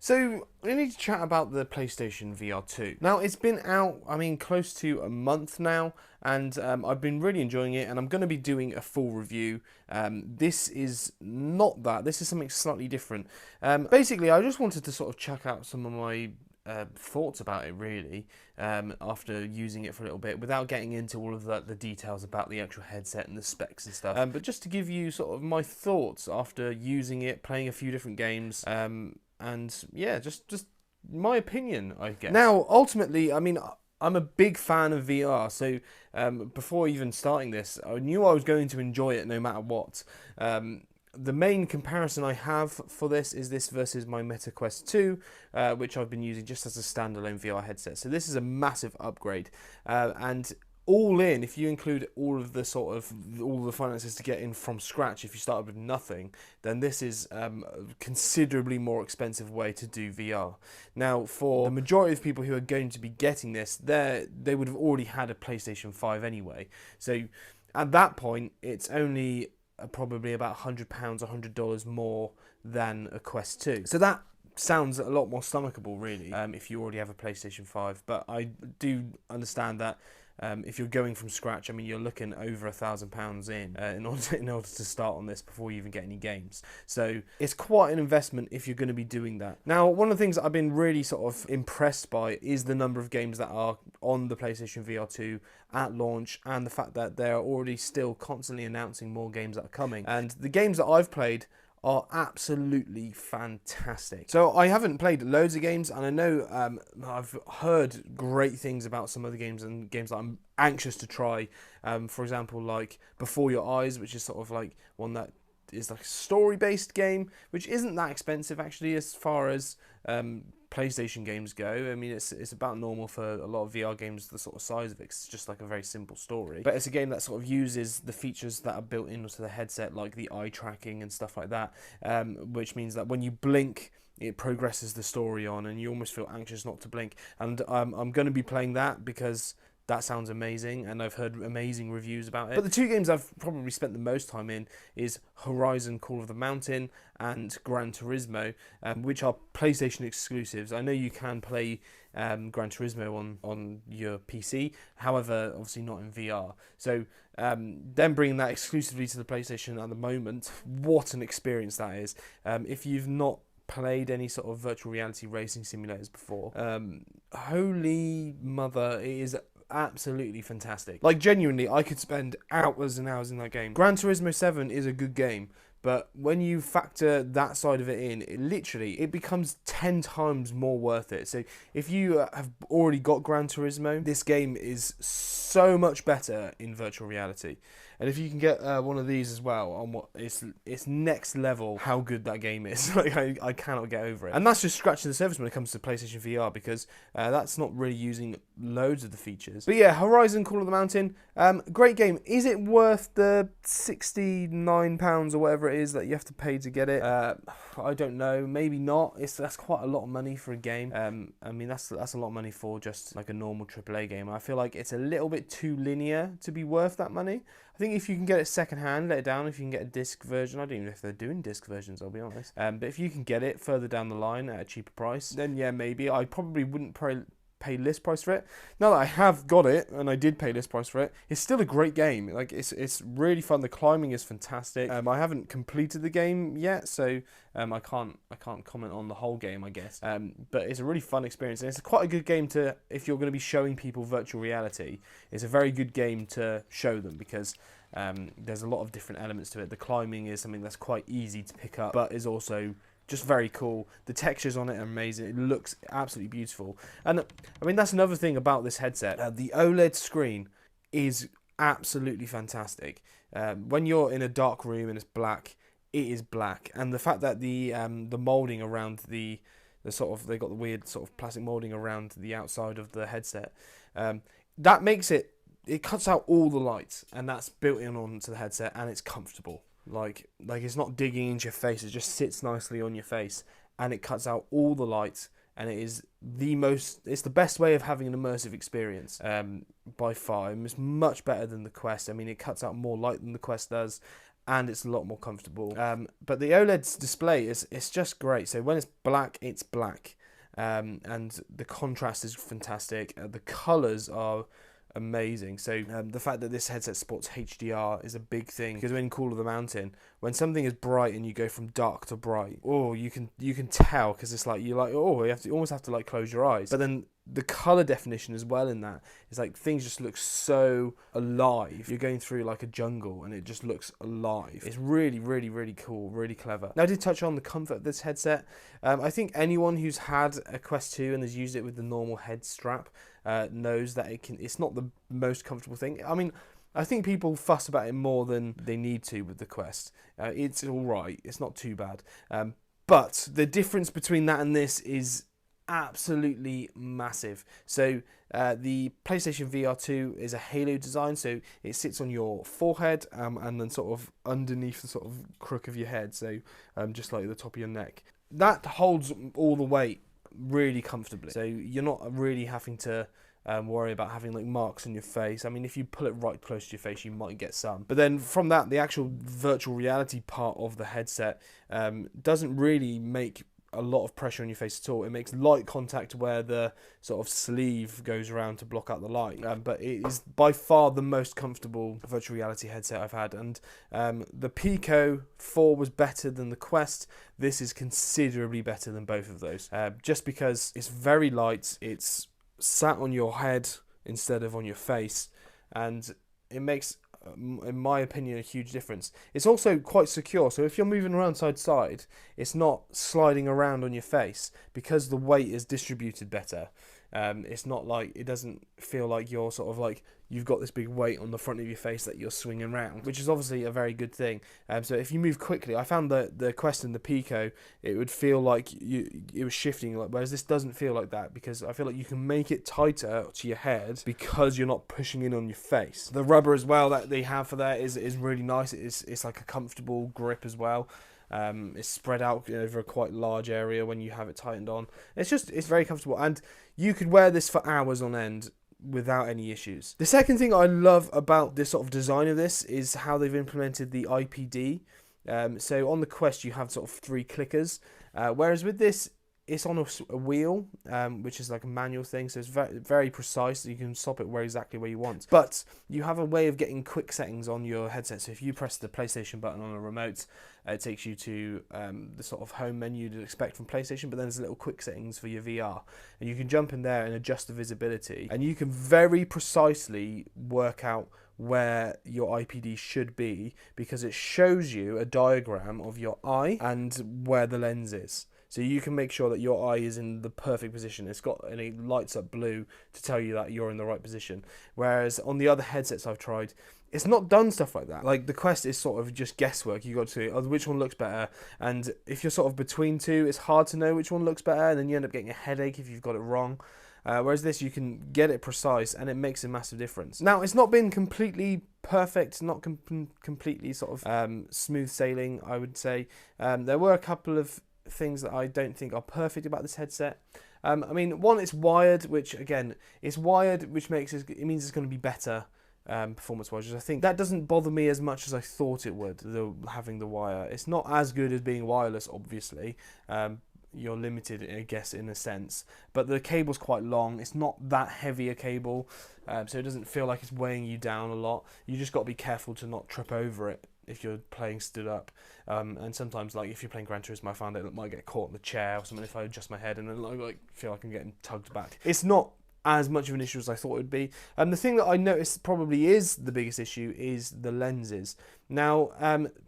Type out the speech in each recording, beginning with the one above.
So, we need to chat about the PlayStation VR2. Now, it's been out, close to a month now, and I've been really enjoying it, and I'm going to be doing a full review. This is not that, this is something slightly different. Basically, I just wanted to sort of check out some of my thoughts about it, really, after using it for a little bit, without getting into all of the details about the actual headset and the specs and stuff. But just to give you sort of my thoughts after using it, playing a few different games, and yeah, just my opinion, I guess. Now, ultimately, I'm a big fan of VR, so before even starting this, I knew I was going to enjoy it no matter what. The main comparison I have for this is this versus my Meta Quest 2, which I've been using just as a standalone VR headset. So this is a massive upgrade, and all in, if you include all of the finances to get in from scratch, if you started with nothing, then this is a considerably more expensive way to do VR. Now, for the majority of people who are going to be getting this, they would have already had a PlayStation 5 anyway. So at that point, it's only probably about £100, $100 more than a Quest 2. So that sounds a lot more stomachable, really, if you already have a PlayStation 5. But I do understand that if you're going from scratch, you're looking over £1,000 in order to start on this before you even get any games. So it's quite an investment if you're going to be doing that. Now, one of the things that I've been really sort of impressed by is the number of games that are on the PlayStation VR2 at launch, and the fact that they're already still constantly announcing more games that are coming. And the games that I've played are absolutely fantastic. So I haven't played loads of games, and I know I've heard great things about some of the games and games that I'm anxious to try. For example, like Before Your Eyes, which is sort of like one that is like a story-based game, which isn't that expensive actually as far as PlayStation games go. It's about normal for a lot of VR games, the sort of size of it. It's just like a very simple story. But it's a game that sort of uses the features that are built into the headset, like the eye tracking and stuff like that, which means that when you blink, it progresses the story on, and you almost feel anxious not to blink. And I'm going to be playing that because that sounds amazing, and I've heard amazing reviews about it. But the two games I've probably spent the most time in is Horizon Call of the Mountain and Gran Turismo, which are PlayStation exclusives. I know you can play Gran Turismo on your PC, however, obviously not in VR. So them bringing that exclusively to the PlayStation at the moment, what an experience that is. If you've not played any sort of virtual reality racing simulators before, holy mother, it is absolutely fantastic. Like, genuinely, I could spend hours and hours in that game. Gran Turismo 7 is a good game, but when you factor that side of it in, it becomes 10 times more worth it. So if you have already got Gran Turismo, this game is so much better in virtual reality. And if you can get one of these as well, on it's next level how good that game is. Like, I cannot get over it. And that's just scratching the surface when it comes to PlayStation VR, because that's not really using loads of the features. But yeah, Horizon Call of the Mountain, great game. Is it worth the £69 or whatever it is that you have to pay to get it? I don't know. Maybe not. That's quite a lot of money for a game. That's a lot of money for just like a normal AAA game. I feel like it's a little bit too linear to be worth that money. I think if you can get it secondhand, let it down. If you can get a disc version, I don't even know if they're doing disc versions, I'll be honest. But if you can get it further down the line at a cheaper price, then yeah, maybe. I probably wouldn't pay list price for it. Now that I have got it, and I did pay list price for it, it's still a great game. Like, it's really fun. The climbing is fantastic. I haven't completed the game yet, so I can't comment on the whole game, I guess. But it's a really fun experience, and it's quite a good game to, if you're going to be showing people virtual reality, it's a very good game to show them, because there's a lot of different elements to it. The climbing is something that's quite easy to pick up, but is also just very cool. The textures on it are amazing. It looks absolutely beautiful. And that's another thing about this headset. The OLED screen is absolutely fantastic. When you're in a dark room and it's black, it is black. And the fact that the molding around the sort of, they got the weird sort of plastic molding around the outside of the headset, that makes it cuts out all the lights, and that's built in onto the headset, and it's comfortable. Like it's not digging into your face, it just sits nicely on your face, and it cuts out all the lights, and it's the best way of having an immersive experience, by far. It's much better than the Quest. It cuts out more light than the Quest does, and it's a lot more comfortable. But the OLED display it's just great. So when it's black, it's black, and the contrast is fantastic. The colors are amazing. So the fact that this headset supports HDR is a big thing, because when in Call of the Mountain, when something is bright and you go from dark to bright, oh, you can tell, because it's like you almost have to like close your eyes. But then the color definition as well in that is like things just look so alive. You're going through like a jungle and it just looks alive. It's really, really, really cool, really clever. Now, I did touch on the comfort of this headset. I think anyone who's had a Quest 2 and has used it with the normal head strap knows that it's not the most comfortable thing. I mean, I think people fuss about it more than they need to with the Quest. It's all right. It's not too bad. But the difference between that and this is absolutely massive. So the PlayStation VR2 is a halo design, so it sits on your forehead and then sort of underneath the sort of crook of your head, so just like the top of your neck. That holds all the weight really comfortably, so you're not really having to worry about having like marks on your face. I mean, if you pull it right close to your face, you might get some. But then from that, the actual virtual reality part of the headset doesn't really make a lot of pressure on your face at all. It makes light contact where the sort of sleeve goes around to block out the light, but it is by far the most comfortable virtual reality headset I've had. And the Pico 4 was better than the Quest. This is considerably better than both of those, just because it's very light, it's sat on your head instead of on your face, and it makes, in my opinion, a huge difference. It's also quite secure, so if you're moving around side to side, it's not sliding around on your face because the weight is distributed better. It's not like, it doesn't feel like you're sort of like you've got this big weight on the front of your face that you're swinging around, which is obviously a very good thing. So if you move quickly, I found that the Quest and the Pico, it would feel like it was shifting, whereas this doesn't feel like that, because I feel like you can make it tighter to your head because you're not pushing in on your face. The rubber as well that they have for that is really nice. It's like a comfortable grip as well. It's spread out over a quite large area when you have it tightened on. It's very comfortable, and you could wear this for hours on end without any issues. The second thing I love about this sort of design of this is how they've implemented the IPD. So on the Quest you have sort of 3 clickers, whereas with this it's on a wheel, which is like a manual thing, so it's very, very precise. So you can stop it exactly where you want. But you have a way of getting quick settings on your headset. So if you press the PlayStation button on a remote, it takes you to the sort of home menu you'd expect from PlayStation, but then there's little quick settings for your VR. And you can jump in there and adjust the visibility. And you can very precisely work out where your IPD should be, because it shows you a diagram of your eye and where the lens is. So you can make sure that your eye is in the perfect position. And it lights up blue to tell you that you're in the right position. Whereas on the other headsets I've tried, it's not done stuff like that. Like the Quest is sort of just guesswork. You got to which one looks better, and if you're sort of between two, it's hard to know which one looks better, and then you end up getting a headache if you've got it wrong. Whereas this, you can get it precise, and it makes a massive difference. Now, it's not been completely perfect, not completely sort of smooth sailing, I would say. There were a couple of things that I don't think are perfect about this headset. I mean, one, it's wired, which again, it's wired, which means it's going to be better performance-wise. I think that doesn't bother me as much as I thought it would, having the wire. It's not as good as being wireless, obviously. You're limited, I guess, in a sense, but the cable's quite long. It's not that heavy a cable, so it doesn't feel like it's weighing you down a lot. You just got to be careful to not trip over it if you're playing stood up, and sometimes, like if you're playing Gran Turismo, I found it might get caught in the chair or something if I adjust my head, and then like feel like I'm getting tugged back. It's not as much of an issue as I thought it would be. The thing that I noticed probably is the biggest issue is the lenses. Now,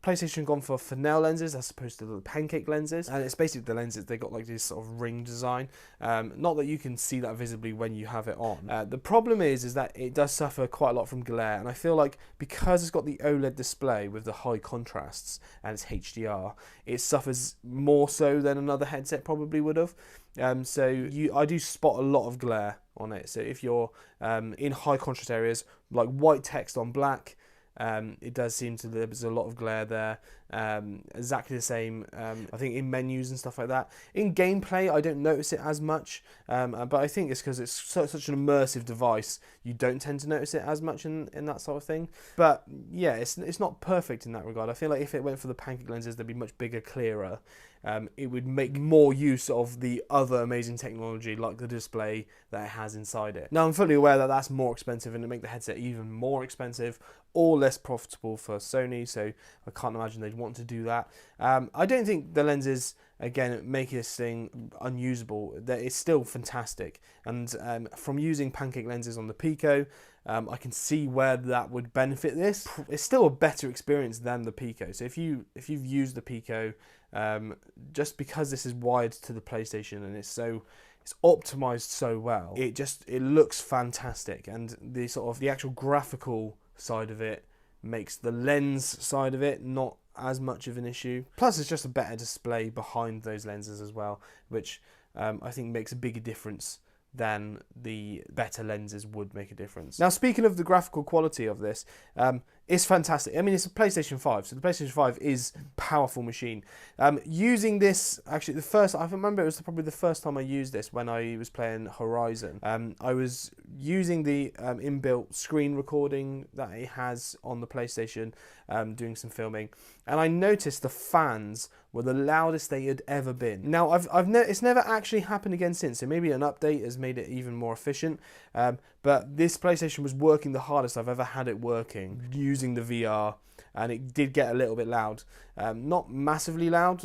PlayStation gone for Fresnel lenses as opposed to the pancake lenses, and it's basically the lenses, they got like this sort of ring design. Not that you can see that visibly when you have it on. The problem is that it does suffer quite a lot from glare, and I feel like because it's got the OLED display with the high contrasts and it's HDR, it suffers more so than another headset probably would have. So I do spot a lot of glare on it. So if you're in high contrast areas, like white text on black, It does seem to there's a lot of glare there. Exactly the same, I think, in menus and stuff like that. In gameplay, I don't notice it as much, but I think it's because it's such an immersive device, you don't tend to notice it as much in that sort of thing. But yeah, it's not perfect in that regard. I feel like if it went for the pancake lenses, they'd be much bigger, clearer. It would make more use of the other amazing technology like the display that it has inside it. Now, I'm fully aware that that's more expensive and it make the headset even more expensive or less profitable for Sony, so I can't imagine they'd want to do that. I don't think the lenses, again, make this thing unusable. It's still fantastic, and from using pancake lenses on the Pico, I can see where that would benefit this. It's still a better experience than the Pico. So if you've used the Pico, just because this is wired to the PlayStation and it's optimized so well, it looks fantastic, and the actual graphical side of it makes the lens side of it not as much of an issue. Plus, it's just a better display behind those lenses as well, which I think makes a bigger difference than the better lenses would make a difference. Now, speaking of the graphical quality of this, it's fantastic. I mean, it's a PlayStation 5, so the PlayStation 5 is a powerful machine. Using this, actually, I remember it was probably the first time I used this when I was playing Horizon. I was using the inbuilt screen recording that it has on the PlayStation, doing some filming, and I noticed the fans were the loudest they had ever been. Now, it's never actually happened again since, so maybe an update has made it even more efficient, but this PlayStation was working the hardest I've ever had it working using the VR, and it did get a little bit loud. Not massively loud,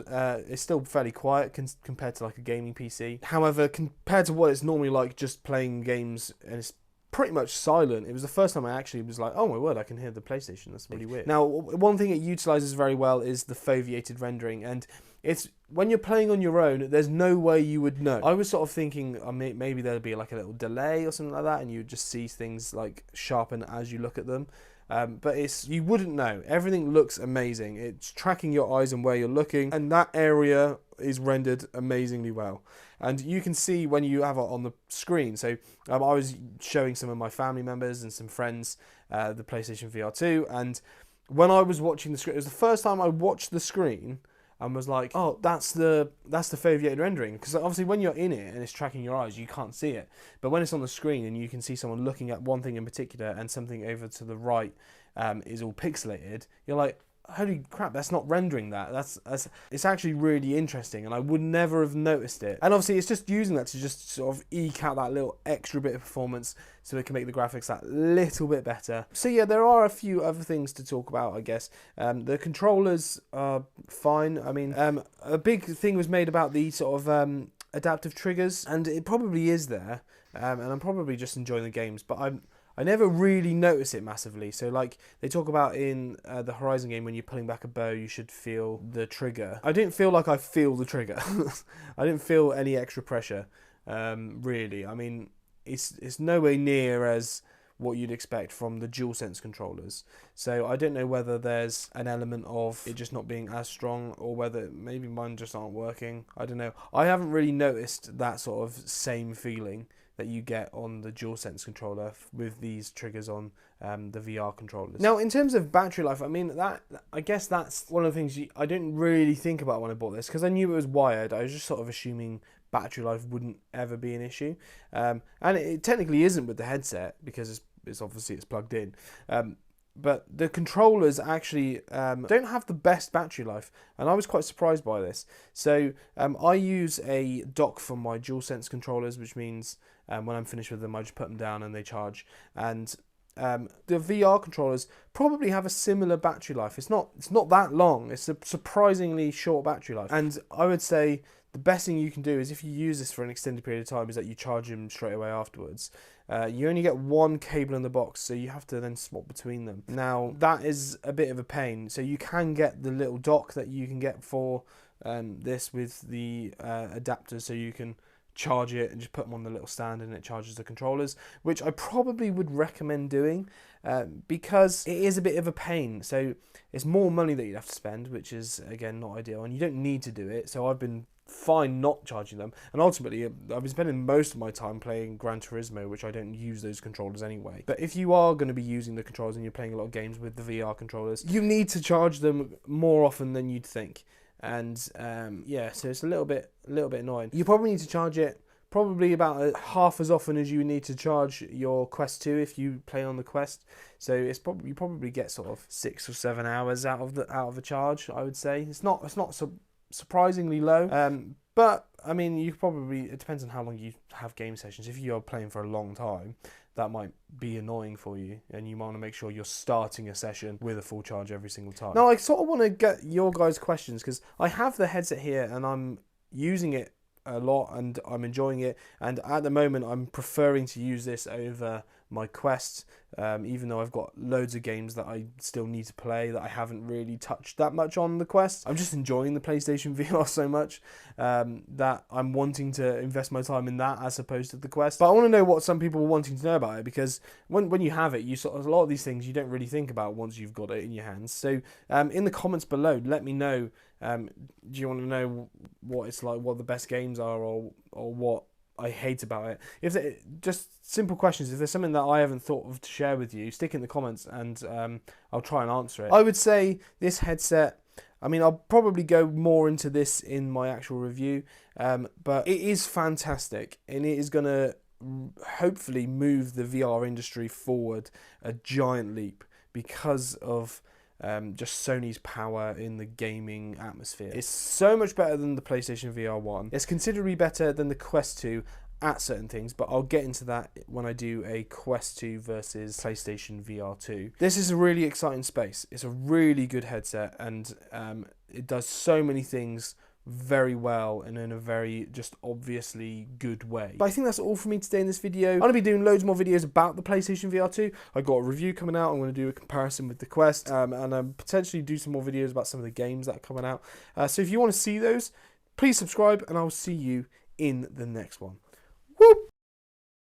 it's still fairly quiet compared to like a gaming PC. However, compared to what it's normally like just playing games, and it's pretty much silent, it was the first time I actually was like, oh my word, I can hear the PlayStation. That's really weird. Now, one thing it utilizes very well is the foveated rendering, and it's when you're playing on your own, there's no way you would know. I was sort of thinking maybe there'd be like a little delay or something like that, and you'd just see things like sharpen as you look at them. But you wouldn't know. Everything looks amazing. It's tracking your eyes and where you're looking, and that area is rendered amazingly well. And you can see when you have it on the screen. So I was showing some of my family members and some friends the PlayStation VR2, and when I was watching the screen, it was the first time I watched the screen and was like, oh, that's the foveated rendering. Because obviously when you're in it and it's tracking your eyes, you can't see it. But when it's on the screen and you can see someone looking at one thing in particular and something over to the right is all pixelated, you're like, holy crap, that's not rendering that. It's actually really interesting, and I would never have noticed it. And obviously it's just using that to just sort of eke out that little extra bit of performance so it can make the graphics that little bit better. So yeah, there are a few other things to talk about, I guess. The controllers are fine. I mean, a big thing was made about the sort of adaptive triggers, and it probably is there, and I'm probably just enjoying the games, but I never really notice it massively. So like they talk about in the Horizon game, when you're pulling back a bow, you should feel the trigger. I didn't feel like I feel the trigger. I didn't feel any extra pressure, really. I mean, it's nowhere near as what you'd expect from the DualSense controllers. So I don't know whether there's an element of it just not being as strong, or whether maybe mine just aren't working. I don't know. I haven't really noticed that sort of same feeling that you get on the DualSense controller with these triggers on the VR controllers. Now, in terms of battery life, I mean, I guess that's one of the things I didn't really think about when I bought this, because I knew it was wired. I was just sort of assuming battery life wouldn't ever be an issue, and it technically isn't with the headset, because it's obviously plugged in. But the controllers actually don't have the best battery life, and I was quite surprised by this. So I use a dock for my DualSense controllers, which means when I'm finished with them, I just put them down and they charge. And the VR controllers probably have a similar battery life. It's not that long. It's a surprisingly short battery life. And I would say the best thing you can do is, if you use this for an extended period of time, is that you charge them straight away afterwards. You only get one cable in the box, so you have to then swap between them. Now, that is a bit of a pain. So you can get the little dock that you can get for this with the adapter, so you can charge it and just put them on the little stand and it charges the controllers, which I probably would recommend doing because it is a bit of a pain. So it's more money that you'd have to spend, which is, again, not ideal, and you don't need to do it. So I've been fine not charging them, and ultimately I've been spending most of my time playing Gran Turismo, which I don't use those controllers anyway. But if you are going to be using the controllers and you're playing a lot of games with the VR controllers, you need to charge them more often than you'd think. And yeah, so it's a little bit annoying. You probably need to charge it probably about half as often as you need to charge your Quest 2 if you play on the Quest. So it's probably, you probably get sort of 6 or 7 hours out of a charge, I would say. It's not surprisingly low, but I mean, you probably, it depends on how long you have game sessions. If you're playing for a long time, that might be annoying for you, and you might want to make sure you're starting a session with a full charge every single time. Now, I sort of want to get your guys' questions, because I have the headset here and I'm using it a lot and I'm enjoying it, and at the moment I'm preferring to use this over my Quest, even though I've got loads of games that I still need to play that I haven't really touched that much on the Quest. I'm just enjoying the PlayStation VR so much that I'm wanting to invest my time in that as opposed to the Quest. But I want to know what some people are wanting to know about it, because when you have it, you sort of, a lot of these things you don't really think about once you've got it in your hands. So in the comments below, let me know, do you want to know what it's like, what the best games are, or what I hate about it? If they, just simple questions. If there's something that I haven't thought of to share with you, stick in the comments and I'll try and answer it. I would say this headset, I mean, I'll probably go more into this in my actual review, but it is fantastic, and it is going to hopefully move the VR industry forward a giant leap because of just Sony's power in the gaming atmosphere. It's so much better than the PlayStation VR1. It's considerably better than the Quest 2 at certain things, but I'll get into that when I do a Quest 2 versus PlayStation VR2. This is a really exciting space. It's a really good headset, and it does so many things very well and in a very just obviously good way. But I think that's all for me today in this video. I'm going to be doing loads more videos about the PlayStation VR2. I've got a review coming out. I'm going to do a comparison with the Quest, and potentially do some more videos about some of the games that are coming out. So if you want to see those, please subscribe, and I'll see you in the next one. Whoop!